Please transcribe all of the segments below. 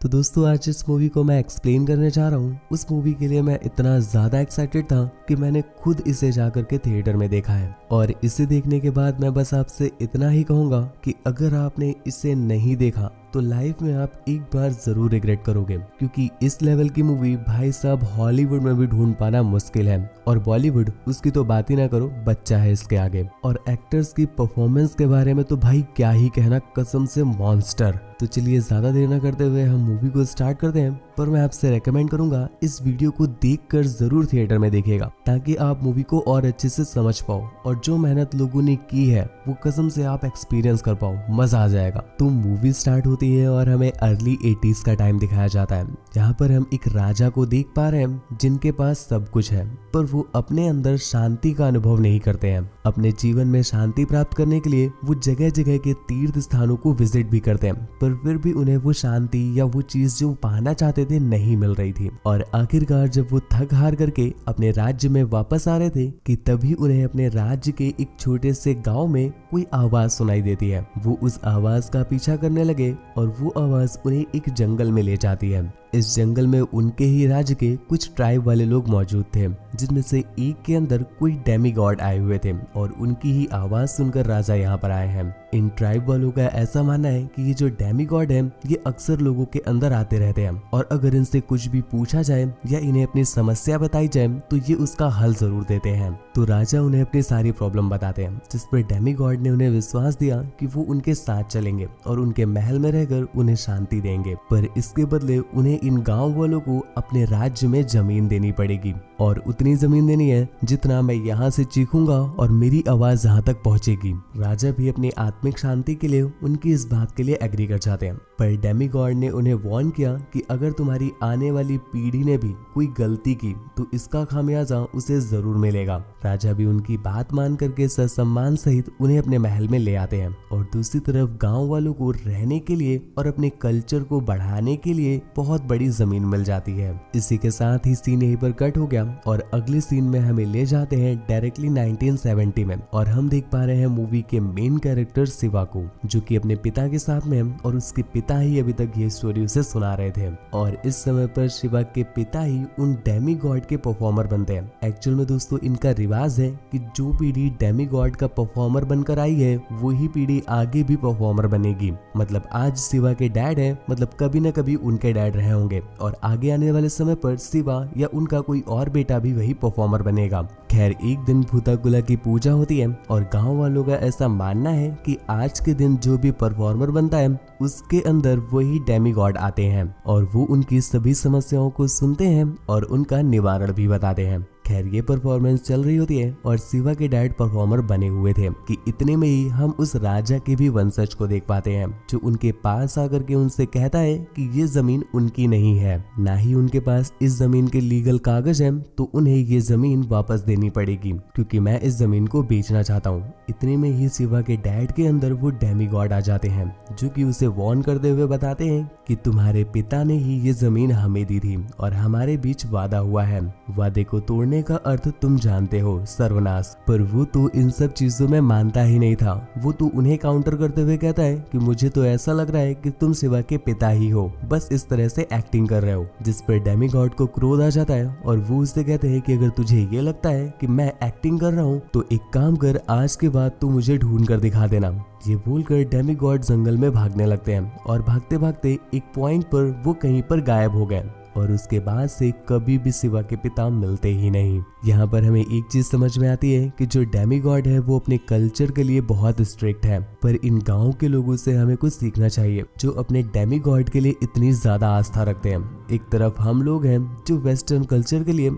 तो दोस्तों आज जिस मूवी को मैं एक्सप्लेन करने जा रहा हूँ उस मूवी के लिए मैं इतना ज़्यादा एक्साइटेड था कि मैंने खुद इसे जाकर के थिएटर में देखा है। और इसे देखने के बाद मैं बस आपसे इतना ही कहूँगा कि अगर आपने इसे नहीं देखा तो लाइफ में आप एक बार जरूर रिग्रेट करोगे, क्योंकि इस लेवल की मूवी भाई साहब हॉलीवुड में भी ढूंढ पाना मुश्किल है। और बॉलीवुड उसकी तो बात ही ना करो, बच्चा है इसके आगे। और एक्टर्स की परफॉर्मेंस के बारे में तो भाई क्या ही कहना, कसम से मॉन्स्टर। तो चलिए ज्यादा देर ना करते हुए हम मूवी को स्टार्ट करते हैं। पर मैं आपसे रेकमेंड करूंगा इस वीडियो को देखकर जरूर थिएटर में देखिएगा, ताकि आप मूवी को और अच्छे से समझ पाओ और जो मेहनत लोगों ने की है वो कसम से आप एक्सपीरियंस कर पाओ, मजा आ जाएगा। तो मूवी स्टार्ट होती है और हमें अर्ली 80s का टाइम दिखाया जाता है, जहाँ पर हम एक राजा को देख पा रहे हैं जिनके पास सब कुछ है, पर वो अपने अंदर शांति का अनुभव नहीं करते हैं। अपने जीवन में शांति प्राप्त करने के लिए वो जगह जगह के तीर्थ स्थानों को विजिट भी करते हैं, पर फिर भी उन्हें वो शांति या वो चीज जो पाना चाहते थे नहीं मिल रही थी। और आखिरकार जब वो थक हार करके अपने राज्य में वापस आ रहे थे कि तभी उन्हें अपने राज्य के एक छोटे से गांव में कोई आवाज सुनाई देती है। वो उस आवाज का पीछा करने लगे और वो आवाज उन्हें एक जंगल में ले जाती है। इस जंगल में उनके ही राज्य के कुछ ट्राइब वाले लोग मौजूद थे, जिनमें से एक के अंदर कोई डेमी गॉड आए हुए थे और उनकी ही आवाज सुनकर राजा यहाँ पर आए हैं। इन ट्राइब वालों का ऐसा मानना है कि ये जो डेमी गॉड है ये अक्सर लोगों के अंदर आते रहते हैं और अगर इनसे कुछ भी पूछा जाए या इन्हें अपनी समस्या बताई जाए तो ये उसका हल जरूर देते हैं। तो राजा उन्हें अपनी सारी प्रॉब्लम बताते हैं, जिस पर डेमी गॉड ने उन्हें विश्वास दिया कि वो उनके साथ चलेंगे और उनके महल में रहकर उन्हें शांति देंगे। पर इसके बदले उन्हें इन गांव वालों को अपने राज्य में जमीन देनी पड़ेगी और उतनी जमीन देनी है जितना मैं यहाँ से चीखूंगा और मेरी आवाज जहाँ तक पहुँचेगी। राजा भी अपनी आत्मिक शांति के लिए उनकी इस बात के लिए एग्री कर जाते हैं, पर डेमी गॉड ने उन्हें वार्न किया कि अगर तुम्हारी आने वाली पीढ़ी ने भी कोई गलती की तो इसका खामियाजा उसे जरूर मिलेगा। राजा भी उनकी बात मान करके सम्मान सहित उन्हें अपने महल में ले आते हैं और दूसरी तरफ गांव वालों को रहने के लिए और अपने कल्चर को बढ़ाने के लिए बहुत बड़ी जमीन मिल जाती है। इसी के साथ ही सीन यहीं पर कट हो गया और अगले सीन में हमें ले जाते हैं डायरेक्टली 1970 में और हम देख पा रहे हैं मूवी के मेन कैरेक्टर शिवा को, जो कि अपने पिता के साथ में है और उसके पिता ही अभी तक ये स्टोरी उसे सुना रहे थे। और इस समय पर शिवा के पिता ही उन डेमी गॉड के परफॉर्मर बनते हैं। एक्चुअल में दोस्तों इनका रिवाज है कि जो पीढ़ी डेमी गॉड का परफॉर्मर बनकर आई है वही पीढ़ी आगे भी परफॉर्मर बनेगी। मतलब आज शिवा के डैड है, मतलब कभी न कभी उनके डैड रहे होंगे और आगे आने वाले समय पर शिवा या उनका कोई और बेटा भी वही परफॉर्मर बनेगा। खैर एक दिन भूताकुला की पूजा होती है और गांव वालों का ऐसा मानना है कि आज के दिन जो भी परफॉर्मर बनता है उसके अंदर वही डेमी गॉड आते हैं और वो उनकी सभी समस्याओं को सुनते हैं और उनका निवारण भी बताते हैं। खैर ये परफॉर्मेंस चल रही होती है और शिवा के डैड परफॉर्मर बने हुए थे कि इतने में ही हम उस राजा के भी वंशज को देख पाते हैं, जो उनके पास आकर के उनसे कहता है कि ये जमीन उनकी नहीं है, ना ही उनके पास इस जमीन के लीगल कागज हैं, तो उन्हें ये जमीन वापस देनी पड़ेगी क्योंकि मैं इस जमीन को बेचना चाहता हूँ। इतने में ही शिवा के डैड के अंदर वो डेमी गॉड आ जाते हैं, जो कि उसे वार्न करते हुए बताते हैं कि तुम्हारे पिता ने ही ये जमीन हमें दी थी और हमारे बीच वादा हुआ है, वादे को तोड़ने का अर्थ तुम जानते हो, सर्वनाश। पर वो तो इन सब चीजों में मानता ही नहीं था। वो तो उन्हें काउंटर करते हुए कहता है कि मुझे तो ऐसा लग रहा है कि तुम शिवा के पिता ही हो, बस इस तरह से एक्टिंग कर रहे हो। जिस पर डेमी गॉड को क्रोध आ जाता है और वो उससे कहते हैं कि अगर तुझे ये लगता है कि मैं एक्टिंग कर रहा हूँ तो एक काम कर, आज के बाद तू मुझे ढूंढ कर दिखा देना। ये बोलकर डेमी गॉड जंगल में भागने लगते हैं और भागते भागते एक पॉइंट पर वो कहीं पर गायब हो गए और उसके बाद से कभी भी शिवा के पिता मिलते ही नहीं। यहाँ पर हमें एक चीज समझ में आती है कि जो डेमी गॉड है वो अपने कल्चर के लिए बहुत स्ट्रिक्ट है, पर इन गांव के लोगों से हमें कुछ सीखना चाहिए जो अपने डेमी गॉड के लिए इतनी ज्यादा आस्था रखते हैं। एक तरफ हम लोग हैं जो वेस्टर्न कल्चर के लिए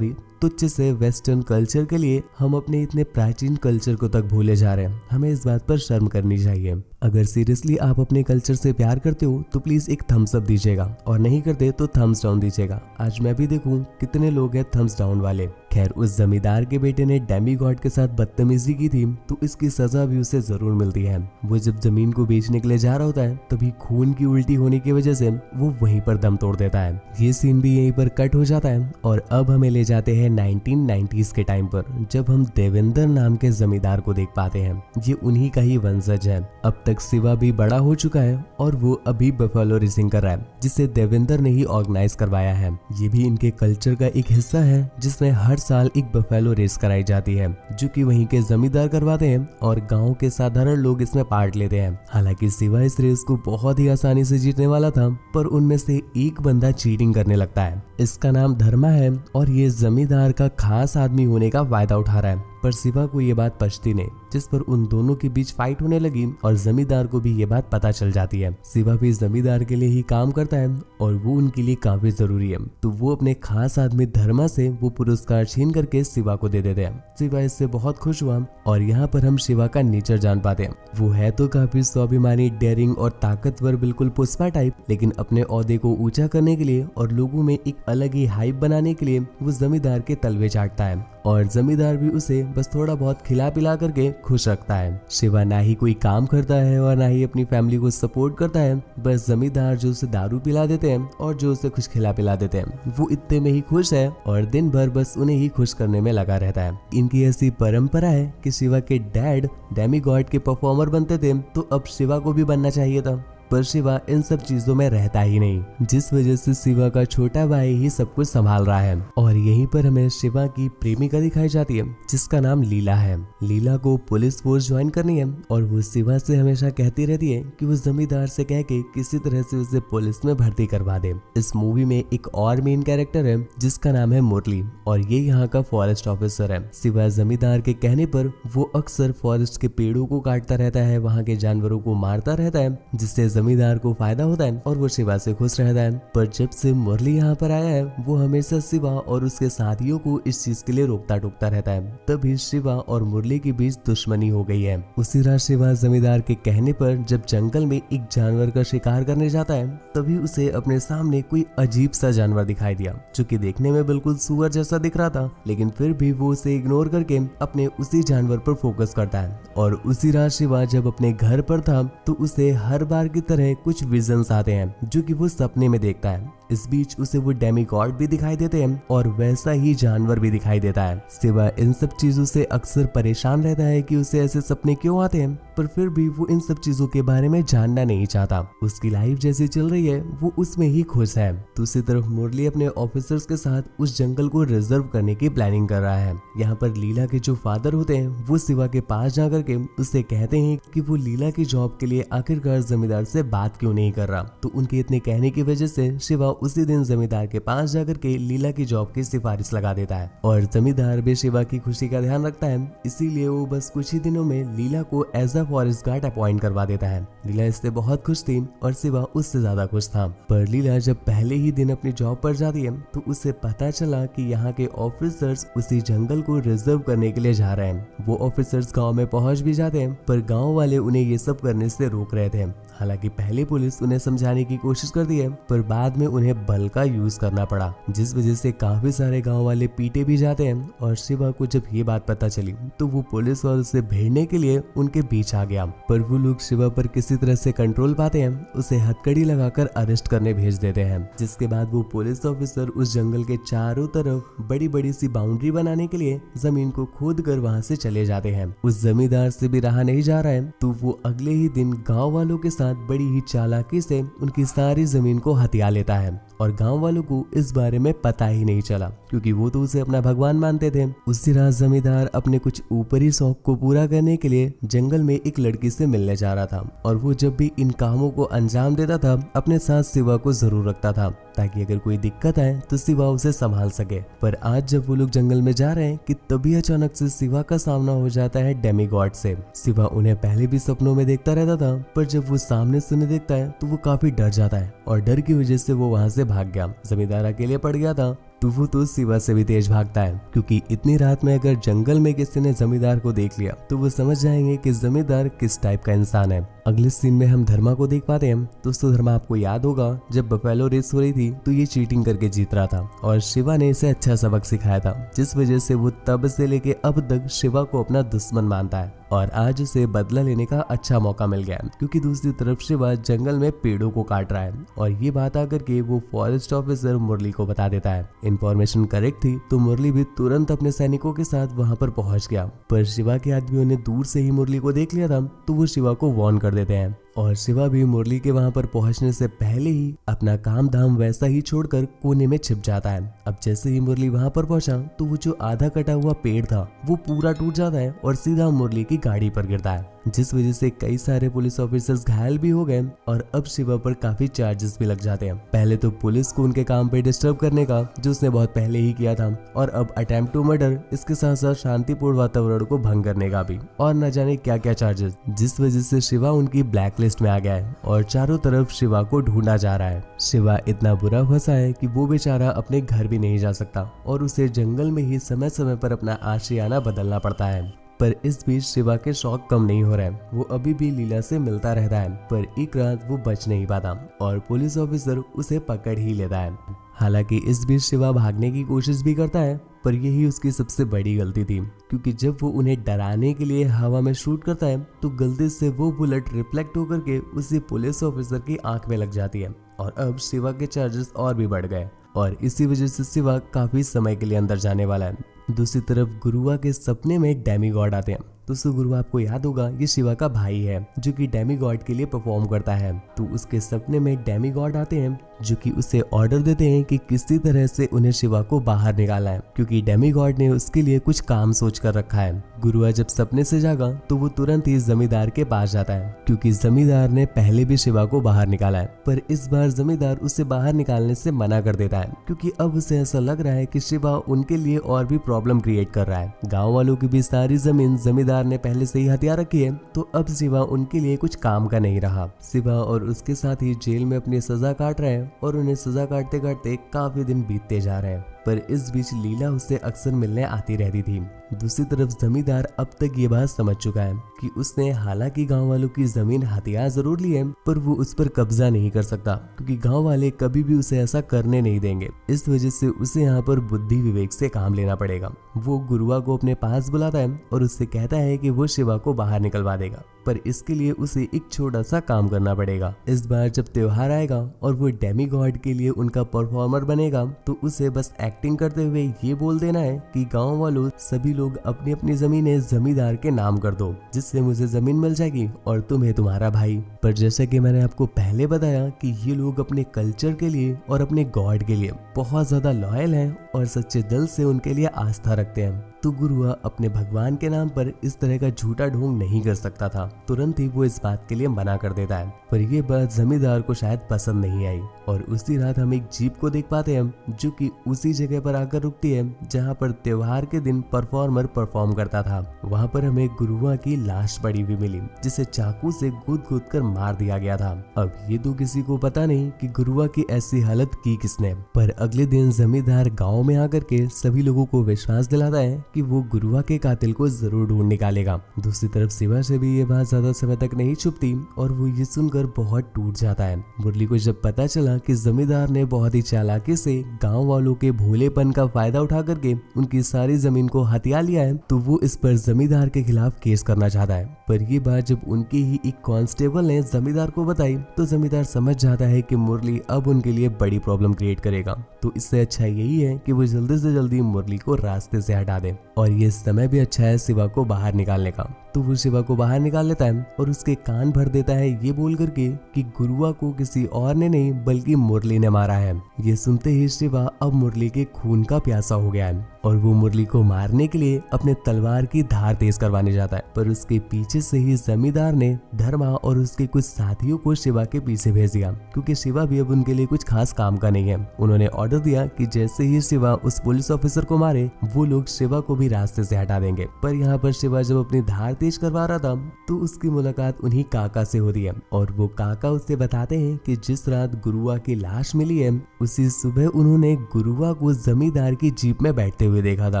तुच्छ से वेस्टर्न कल्चर के लिए हम अपने इतने प्राचीन कल्चर को तक भूले जा रहे हैं। हमें इस बात पर शर्म करनी चाहिए। अगर सीरियसली आप अपने कल्चर से प्यार करते हो तो प्लीज एक थम्स अप दीजिएगा और नहीं करते तो थम्स डाउन दीजिएगा। आज मैं भी देखूं कितने लोग हैं थम्स डाउन वाले। खैर उस जमींदार के बेटे ने डेमीगॉड के साथ बदतमीजी की थी तो इसकी सजा भी उसे जरूर मिलती है। वो जब जमीन को बेचने के लिए जा रहा होता है तभी खून की उल्टी होने की वजह से वो वहीं पर दम तोड़ देता है। ये सीन भी यहीं पर कट हो जाता है और अब हमें ले जाते हैं 1990s के टाइम पर, जब हम देवेंद्र नाम के जमींदार को देख पाते हैं। ये उन्हीं का ही वंशज है। अब तक शिवा भी बड़ा हो चुका है और वो अभी बफेलो रेसिंग कर रहा है जिसे देवेंद्र ने ही ऑर्गेनाइज करवाया है। ये भी इनके कल्चर का एक हिस्सा है जिसमें हर साल एक बफेलो रेस कराई जाती है जो कि वहीं के जमींदार करवाते हैं और गांव के साधारण लोग इसमें पार्ट लेते हैं। हालांकि शिवा इस रेस को बहुत ही आसानी से जीतने वाला था पर उनमें से एक बंदा चीटिंग करने लगता है। इसका नाम धर्मा है और ये जमींदार का खास आदमी होने का वायदा उठा रहा है, पर शिवा को ये बात पचती नहीं, जिस पर उन दोनों के बीच फाइट होने लगी और जमींदार को भी ये बात पता चल जाती है। शिवा भी जमींदार के लिए ही काम करता है और वो उनके लिए काफी जरूरी है, तो वो अपने खास आदमी धर्मा से वो पुरस्कार छीन करके शिवा को दे देते हैं। शिवा इससे बहुत खुश हुआ और यहाँ पर हम शिवा का नेचर जान पाते हैं। वो है तो काफी स्वाभिमानी, डेयरिंग और ताकतवर, बिल्कुल पुष्पा टाइप, लेकिन अपने ओहदे को ऊंचा करने के लिए और लोगों में एक अलग ही हाइप बनाने के लिए वो जमींदार के तलवे चाटता है और जमींदार भी उसे बस थोड़ा बहुत खिला पिला करके खुश रखता है। शिवा ना ही कोई काम करता है और ना ही अपनी फैमिली को सपोर्ट करता है, बस जमींदार जो उसे दारू पिला देते हैं और जो उसे कुछ खिला पिला देते हैं वो इतने में ही खुश है और दिन भर बस उन्हें ही खुश करने में लगा रहता है। इनकी ऐसी परंपरा है कि शिवा के डैड डेमीगॉड के परफॉर्मर बनते थे तो अब शिवा को भी बनना चाहिए था, पर शिवा इन सब चीजों में रहता ही नहीं, जिस वजह से शिवा का छोटा भाई ही सब कुछ संभाल रहा है। और यहीं पर हमें शिवा की प्रेमिका दिखाई जाती है जिसका नाम लीला है। लीला को पुलिस फोर्स ज्वाइन करनी है और वो शिवा से हमेशा कहती रहती है कि वो जमींदार से कह के किसी तरह से उसे पुलिस में भर्ती करवा दे। इस मूवी में एक और मेन कैरेक्टर है जिसका नाम है मुरली और ये यहाँ का फॉरेस्ट ऑफिसर है। शिवा जमींदार के कहने पर वो अक्सर फॉरेस्ट के पेड़ों को काटता रहता है, वहाँ के जानवरों को मारता रहता है, जिससे जमींदार को फायदा होता है और वो शिवा से खुश रहता है। पर जब से मुरली यहाँ पर आया है वो हमेशा शिवा और उसके साथियों को इस चीज के लिए रोकता टोकता रहता है। तभी शिवा और मुरली के बीच दुश्मनी हो गई है। उसी रात शिवा जमींदार के कहने पर जब जंगल में एक जानवर का शिकार करने जाता है तभी उसे अपने सामने कोई अजीब सा जानवर दिखाई दिया जो कि देखने में बिल्कुल सुअर जैसा दिख रहा था, लेकिन फिर भी वो उसे इग्नोर करके अपने उसी जानवर पर फोकस करता है। और उसी रात शिवा जब अपने घर पर था तो उसे हर बार की तरह कुछ विजन्स आते हैं जो कि वो सपने में देखता है। इस बीच उसे वो डेमीगॉड भी दिखाई देते हैं और वैसा ही जानवर भी दिखाई देता है। शिवा इन सब चीजों से अक्सर परेशान रहता है कि उसे ऐसे सपने क्यों आते हैं, पर फिर भी वो इन सब चीजों के बारे में जानना नहीं चाहता। उसकी लाइफ जैसी चल रही है वो उसमें ही खुश है। दूसरी तरफ मुरली अपने ऑफिसर्स के साथ उस जंगल को रिजर्व करने की प्लानिंग कर रहा है। यहाँ पर लीला के जो फादर होते हैं वो शिवा के पास जा करके उससे कहते हैं कि वो लीला की जॉब के लिए आखिरकार जमींदार से बात क्यों नहीं कर रहा। तो उनके इतने कहने की वजह से शिवा उसी दिन जमींदार के पास जाकर के लीला की जॉब की सिफारिश लगा देता है और जमींदार भी शिवा की खुशी का ध्यान रखता है, इसीलिए वो बस कुछ ही दिनों में लीला को as a forest guard appoint करवा देता है। लीला इससे बहुत खुश थी और शिवा उससे ज्यादा खुश था। पर लीला जब पहले ही दिन अपनी जॉब पर जाती है तो उसे पता चला कि यहाँ के ऑफिसर्स उसी जंगल को रिजर्व करने के लिए जा रहे हैं। वो ऑफिसर्स गाँव में पहुंच भी जाते हैं पर गाँव वाले उन्हें ये सब करने से रोक रहे थे। हालांकि पहले पुलिस उन्हें समझाने की कोशिश करती है पर बाद में उन्हें बल का यूज करना पड़ा, जिस वजह से काफी सारे गांव वाले पीटे भी जाते हैं। और शिवा को जब ये बात पता चली तो वो पुलिस वालों से भिड़ने के लिए उनके बीच आ गया, पर वो लोग शिवा पर किसी तरह से कंट्रोल पाते हैं, उसे हथकड़ी लगाकर अरेस्ट करने भेज देते हैं। जिसके बाद वो पुलिस ऑफिसर उस जंगल के चारों तरफ बड़ी बड़ी सी बाउंड्री बनाने के लिए जमीन को खोद कर वहाँ से चले जाते हैं। उस जमींदार से भी रहा नहीं जा रहा है तो वो अगले ही दिन गाँव वालों के साथ बड़ी ही चालाकी से उनकी सारी जमीन को हथिया लेता है और गांव वालों को इस बारे में पता ही नहीं चला क्योंकि वो तो उसे अपना भगवान मानते थे। उसी रात जमींदार अपने कुछ ऊपरी शौक को पूरा करने के लिए जंगल में एक लड़की से मिलने जा रहा था और वो जब भी इन कामों को अंजाम देता था अपने साथ शिवा को जरूर रखता था ताकि अगर कोई दिक्कत आए तो शिवा उसे संभाल सके। पर आज जब वो लोग जंगल में जा रहे हैं कि तभी अचानक से शिवा का सामना हो जाता है डेमीगॉड से। शिवा उन्हें पहले भी सपनों में देखता रहता था पर जब वो सामने से उन्हें देखता है तो वो काफी डर जाता है और डर की वजह से वो वहाँ से भाग गया। जमींदार अकेले पड़ गया था तो वो तो शिवा से भी तेज भागता है, क्योंकि इतनी रात में अगर जंगल में किसी ने जमींदार को देख लिया तो वो समझ जाएंगे कि जमींदार किस टाइप का इंसान है। अगले सीन में हम धर्मा को देख पाते हैं। दोस्तों धर्मा आपको याद होगा जब बफेलो रेस हो रही थी तो ये चीटिंग करके जीत रहा था और शिवा ने इसे अच्छा सबक सिखाया था, जिस वजह से वो तब से लेके अब तक शिवा को अपना दुश्मन मानता है और आज उसे बदला लेने का अच्छा मौका मिल गया, क्योंकि दूसरी तरफ शिवा जंगल में पेड़ों को काट रहा है और ये बात आकर के वो फॉरेस्ट ऑफिसर मुरली को बता देता है। इन्फॉर्मेशन करेक्ट थी तो मुरली भी तुरंत अपने सैनिकों के साथ वहां पर पहुंच गया, पर शिवा के आदमियों ने दूर से ही मुरली को देख लिया था तो वो शिवा को वार्न कर देते हैं और शिवा भी मुरली के वहां पर पहुंचने से पहले ही अपना काम धाम वैसा ही छोड़कर कोने में छिप जाता है। अब जैसे ही मुरली वहां पर पहुंचा तो वो जो आधा कटा हुआ पेड़ था वो पूरा टूट जाता है और सीधा मुरली की गाड़ी पर गिरता है, जिस वजह से कई सारे पुलिस ऑफिसर्स घायल भी हो गए और अब शिवा पर काफी चार्जेस भी लग जाते हैं। पहले तो पुलिस को उनके काम पे डिस्टर्ब करने का, जो उसने बहुत पहले ही किया था, और अब अटेम्प्ट टू मर्डर, इसके साथ साथ शांतिपूर्ण वातावरण को भंग करने का भी, और न जाने क्या क्या चार्जेस, जिस वजह से शिवा उनकी ब्लैक लिस्ट में आ गया है और चारों तरफ शिवा को ढूंढा जा रहा है। शिवा इतना बुरा फंसा है कि वो बेचारा अपने घर भी नहीं जा सकता और उसे जंगल में ही समय समय पर अपना आशियाना बदलना पड़ता है। पर इस बीच शिवा के शौक कम नहीं हो रहे हैं, वो अभी भी लीला से मिलता रहता है, पर एक रात वो बच नहीं पाता और पुलिस ऑफिसर उसे पकड़ ही लेता है। हालांकि इस बीच शिवा भागने की कोशिश भी करता है, पर यही उसकी सबसे बड़ी गलती थी, क्योंकि जब वो उन्हें डराने के लिए हवा में शूट करता है तो गलती से वो बुलेट रिफ्लेक्ट होकर के उसी पुलिस ऑफिसर की आंख में लग जाती है और अब शिवा के चार्जेस और भी बढ़ गए और इसी वजह से शिवा काफी समय के लिए अंदर जाने वाला है। दूसरी तरफ गुरुआ के सपने में एक डेमीगॉड आते हैं। दोस्तों गुरुआ आपको याद होगा ये शिवा का भाई है जो कि डेमीगॉड के लिए परफॉर्म करता है, तो उसके सपने में डेमीगॉड आते हैं जो कि उसे ऑर्डर देते हैं कि किसी तरह से उन्हें शिवा को बाहर निकालना है, क्योंकि डेमीगॉड ने उसके लिए कुछ काम सोच कर रखा है। गुरुआ जब सपने से जागा तो वो तुरंत ही जमींदार के पास जाता है, क्योंकि जमींदार ने पहले भी शिवा को बाहर निकाला है, पर इस बार जमींदार उसे बाहर निकालने से मना कर देता है, क्योंकि अब उसे ऐसा लग रहा है कि शिवा उनके लिए और भी प्रॉब्लम क्रिएट कर रहा है। गाँव वालों की भी सारी जमीन जमींदार ने पहले से ही हथियार रखी है, तो अब शिवा उनके लिए कुछ काम का नहीं रहा। शिवा और उसके साथी जेल में अपनी सजा काट रहे हैं और उन्हें सजा काटते काटते काफी दिन बीतते जा रहे हैं, पर इस बीच लीला उससे अक्सर मिलने आती रहती थी। दूसरी तरफ जमींदार अब तक ये बात समझ चुका है कि उसने हालांकि गांव वालों की जमीन हथियार जरूर ली है, पर वो उस पर कब्जा नहीं कर सकता, क्योंकि गांव वाले कभी भी उसे ऐसा करने नहीं देंगे। इस वजह से उसे यहाँ पर बुद्धि विवेक से काम लेना पड़ेगा। वो गुरुआ को अपने पास बुलाता है और उससे कहता है कि वो शिवा को बाहर निकलवा देगा, पर इसके लिए उसे एक छोटा सा काम करना पड़ेगा। इस बार जब त्योहार आएगा और वो डेमीगॉड के लिए उनका परफॉर्मर बनेगा तो उसे बस एक्टिंग करते हुए ये बोल देना है कि गांव वालों सभी लोग अपनी अपनी जमीनें जमींदार के नाम कर दो, जिससे मुझे जमीन मिल जाएगी और तुम्हें तुम्हारा भाई। पर जैसा कि मैंने आपको पहले बताया कि ये लोग अपने कल्चर के लिए और अपने गॉड के लिए बहुत ज्यादा लॉयल हैं और सच्चे दिल से उनके लिए आस्था रखते हैं, तो गुरुआ अपने भगवान के नाम पर इस तरह का झूठा ढोंग नहीं कर सकता था। तुरंत ही वो इस बात के लिए मना कर देता है, पर ये बात जमींदार को शायद पसंद नहीं आई और उसी रात हम एक जीप को देख पाते हैं जो कि उसी जगह पर आकर रुकती है जहाँ पर त्योहार के दिन परफॉर्मर परफॉर्म करता था। वहाँ पर हमें गुरुआ की लाश पड़ी हुई मिली, जिसे चाकू से कूद कूद कर मार दिया गया था। अब ये तो किसी को पता नहीं कि गुरुआ की ऐसी हालत की किसने, पर अगले दिन जमींदार गाँव में आकर के सभी लोगों को विश्वास दिलाता है कि वो गुरुआ के कातिल को जरूर ढूंढ निकालेगा। दूसरी तरफ शिवा से भी ये बात ज्यादा समय तक नहीं छुपती और वो ये सुनकर बहुत टूट जाता है। मुरली को जब पता चला कि जमींदार ने बहुत ही चालाकी से गांव वालों के भोलेपन का फायदा उठा करके उनकी सारी जमीन को हथिया लिया है, तो वो इस पर जमींदार के खिलाफ केस करना चाहता है। पर ये बात जब उनके ही एक कांस्टेबल ने जमींदार को बताई तो जमींदार समझ जाता है कि मुरली अब उनके लिए बड़ी प्रॉब्लम क्रिएट करेगा, तो इससे अच्छा यही है कि वो जल्दी से जल्दी मुरली को रास्ते से हटा दे। और ये समय भी अच्छा है शिवा को बाहर निकालने का, तो वो शिवा को बाहर निकाल लेता है और उसके कान भर देता है ये बोल करके कि गुरुआ को किसी और ने नहीं बल्कि मुरली ने मारा है। ये सुनते ही शिवा अब मुरली के खून का प्यासा हो गया है और वो मुरली को मारने के लिए अपने तलवार की धार तेज करवाने जाता है, पर उसके पीछे से ही जमींदार ने धर्मा और उसके कुछ साथियों को शिवा के पीछे भेज दिया, क्योंकि शिवा भी अब उनके लिए कुछ खास काम का नहीं है। उन्होंने ऑर्डर दिया कि जैसे ही शिवा उस पुलिस ऑफिसर को मारे वो लोग शिवा को भी रास्ते से हटा देंगे। पर यहाँ पर शिवा जब अपनी धार तेज करवा रहा था तो उसकी मुलाकात उन्हीं काका से होती है और वो काका उससे बताते हैं कि जिस रात गुरुआ की लाश मिली है उसी सुबह उन्होंने गुरुआ को जमींदार की जीप में बैठते हुए देखा था।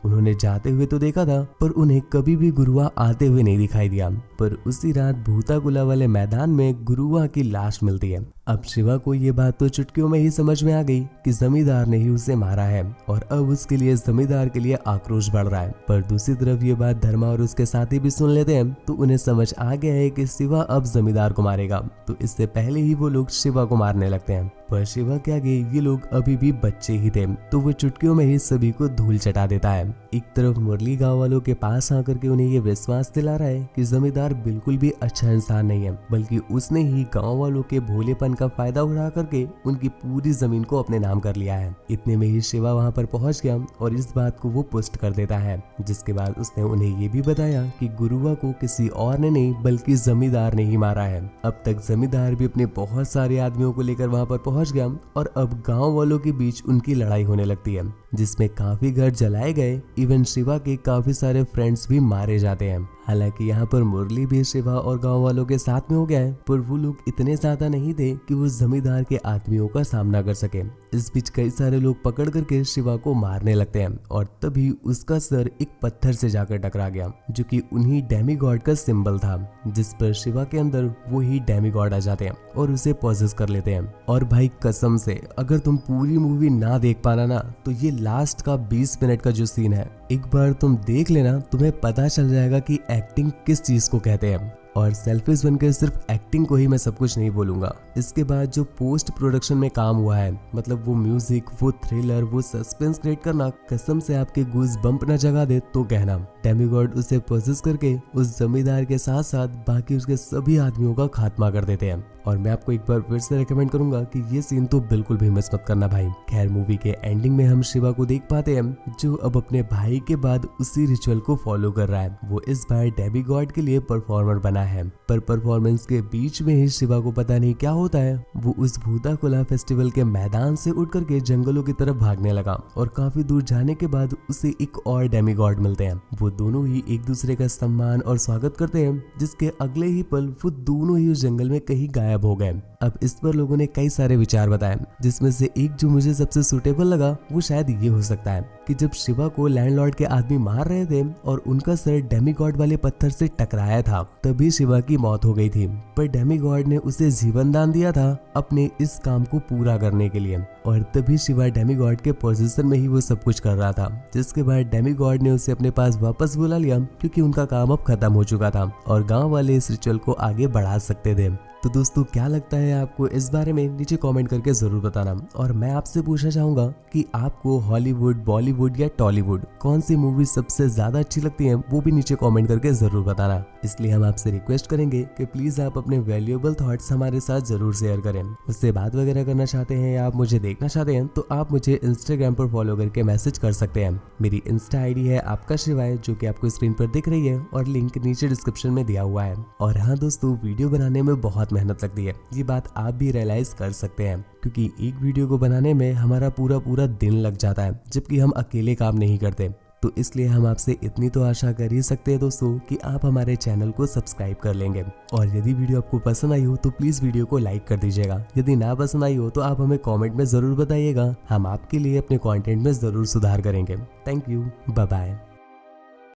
उन्होंने जाते हुए तो देखा था पर उन्हें कभी भी गुरुआ आते हुए नहीं दिखाई दिया। पर उसी रात भूताकुला वाले मैदान में गुरुआ की लाश मिलती है। अब शिवा को ये बात तो चुटकियों में ही समझ में आ गई कि जमींदार ने ही उसे मारा है और अब उसके लिए जमींदार के लिए आक्रोश बढ़ रहा है। पर दूसरी तरफ ये बात धर्मा और उसके साथी भी सुन लेते हैं तो उन्हें समझ आ गया है कि शिवा अब जमींदार को मारेगा, तो इससे पहले ही वो लोग शिवा को मारने लगते हैं। पर शिवा के आगे ये लोग अभी भी बच्चे ही थे तो वो चुटकियों में ही सभी को धूल चटा देता है। एक तरफ मुरली गांव वालों के पास आकर के उन्हें ये विश्वास दिला रहा है कि जमींदार बिल्कुल भी अच्छा इंसान नहीं है, बल्कि उसने ही गांव वालों के भोलेपन का फायदा उठा करके उनकी पूरी जमीन को अपने नाम कर लिया है। इतने में ही शिवा वहां पर पहुंच गया और इस बात को वो पुष्ट कर देता है, जिसके बाद उसने उन्हें ये भी बताया कि गुरुआ को किसी और ने नहीं बल्कि जमींदार ने ही मारा है। अब तक जमींदार भी अपने बहुत सारे आदमियों को लेकर वहां पर पहुंच गया और अब गांव वालों के बीच उनकी लड़ाई होने लगती है, जिसमें काफी घर जलाए गए। इवन शिवा के काफी सारे फ्रेंड्स भी मारे जाते हैं। हालांकि यहाँ पर मुरली भी शिवा और गांव वालों के साथ में हो गया है, पर वो लोग इतने ज्यादा नहीं थे कि वो जमींदार के आदमियों का सामना कर सके। इस बीच कई सारे लोग पकड़ करके शिवा को मारने लगते हैं और तभी उसका सर एक पत्थर से जाकर टकरा गया, जो कि उन्हीं डेमीगॉड का सिंबल था, जिस पर शिवा के अंदर वो ही डेमीगॉड आ जाते हैं और उसे पॉजेस कर लेते हैं। और भाई कसम से अगर तुम पूरी मूवी ना देख पाना ना तो ये लास्ट का 20 मिनट का जो सीन है एक बार तुम देख लेना, तुम्हें पता चल जाएगा कि एक्टिंग किस चीज को कहते हैं। और सेल्फिश बनकर सिर्फ एक्टिंग को ही मैं सब कुछ नहीं बोलूंगा, इसके बाद जो पोस्ट प्रोडक्शन में काम हुआ है, मतलब वो म्यूजिक, वो थ्रिलर, वो सस्पेंस क्रिएट करना, कसम से आपके गूज बम्प न जगा दे तो कहना। डेमीगॉड उसे पोजेस करके उस जमींदार के साथ साथ बाकी उसके सभी आदमियों का खात्मा कर देते हैं। और मैं आपको एक बार फिर से रेकमेंड करूंगा कि ये सीन तो बिल्कुल भी मिस मत करना भाई। खैर मूवी के एंडिंग में हम शिवा को देख पाते हैं जो अब अपने भाई के बाद उसी रिचुअल को फॉलो कर रहा है। वो इस बार डेमीगॉड के लिए परफॉर्मर बना है, पर परफॉर्मेंस के बीच में ही शिवा को पता नहीं क्या होता है, वो उस भूताकुला फेस्टिवल के मैदान से उठ करके जंगलों की तरफ भागने लगा और काफी दूर जाने के बाद उसे एक और डेमीगॉड मिलते हैं। वो दोनों ही एक दूसरे का सम्मान और स्वागत करते हैं, जिसके अगले ही पल वो दोनों ही उस जंगल में कहीं गायब हो गए। अब इस पर लोगों ने कई सारे विचार बताए, जिसमें से एक जो मुझे सबसे सुटेबल लगा वो शायद ये हो सकता है कि जब शिवा को लैंडलॉर्ड के आदमी मार रहे थे और उनका सर डेमीगॉड वाले पत्थर से टकराया था, तभी शिवा की मौत हो गई थी, पर डेमीगॉड ने उसे जीवन दान दिया था अपने इस काम को पूरा करने के लिए। और तभी शिवा डेमीगॉड के पोजीशन में ही वो सब कुछ कर रहा था, जिसके बाद डेमीगॉड ने उसे अपने पास वापस बुला लिया क्योंकि उनका काम अब खत्म हो चुका था और गांव वाले इस रिचुअल को आगे बढ़ा सकते थे। तो दोस्तों क्या लगता है आपको इस बारे में, नीचे कमेंट करके जरूर बताना। और मैं आपसे पूछना चाहूंगा कि आपको हॉलीवुड, बॉलीवुड या टॉलीवुड कौन सी मूवी सबसे ज्यादा अच्छी लगती है, वो भी नीचे कमेंट करके जरूर बताना। इसलिए हम आपसे रिक्वेस्ट करेंगे कि प्लीज आप अपने वैल्यूएबल थॉट्स हमारे साथ जरूर शेयर करें। उससे बात वगैरह करना चाहते हैं या आप मुझे देखना चाहते हैं तो आप मुझे इंस्टाग्राम पर फॉलो करके मैसेज कर सकते हैं। मेरी इंस्टा आईडी है आपका शिवाय, जो कि आपको स्क्रीन पर दिख रही है और लिंक नीचे डिस्क्रिप्शन में दिया हुआ है। और हाँ दोस्तों, वीडियो बनाने में बहुत मेहनत लगती है, ये बात आप भी रियलाइज कर सकते हैं, क्योंकि एक वीडियो को बनाने में हमारा पूरा दिन लग जाता है, जबकि हम अकेले काम नहीं करते। तो इसलिए हम आपसे इतनी तो आशा कर ही सकते हैं दोस्तों कि आप हमारे चैनल को सब्सक्राइब कर लेंगे। और यदि वीडियो आपको पसंद आई हो तो प्लीज वीडियो को लाइक कर दीजिएगा। यदि ना पसंद आई हो तो आप हमें कमेंट में जरूर बताइएगा, हम आपके लिए अपने कंटेंट में जरूर सुधार करेंगे। Thank you, bye bye.